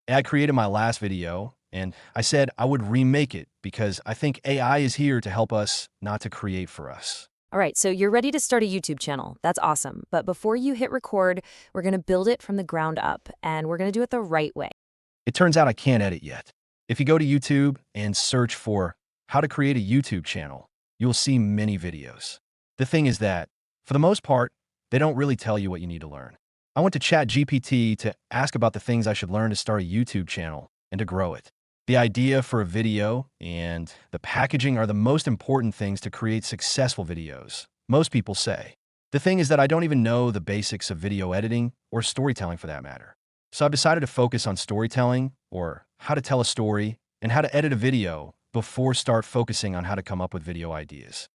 I created my last video, and I said I would remake it because I think AI is here to help us, not to create for us. All right, so you're ready to start a YouTube channel. That's awesome. But before you hit record, we're going to build it from the ground up, and we're going to do it the right way. It turns out I can't edit yet. If you go to YouTube and search for how to create a YouTube channel, you'll see many videos. The thing is that, for the most part, they don't really tell you what you need to learn. I went to ChatGPT to ask about the things I should learn to start a YouTube channel and to grow it. The idea for a video and the packaging are the most important things to create successful videos, most people say. The thing is that I don't even know the basics of video editing or storytelling for that matter. So I've decided to focus on storytelling, or how to tell a story, and how to edit a video before start focusing on how to come up with video ideas.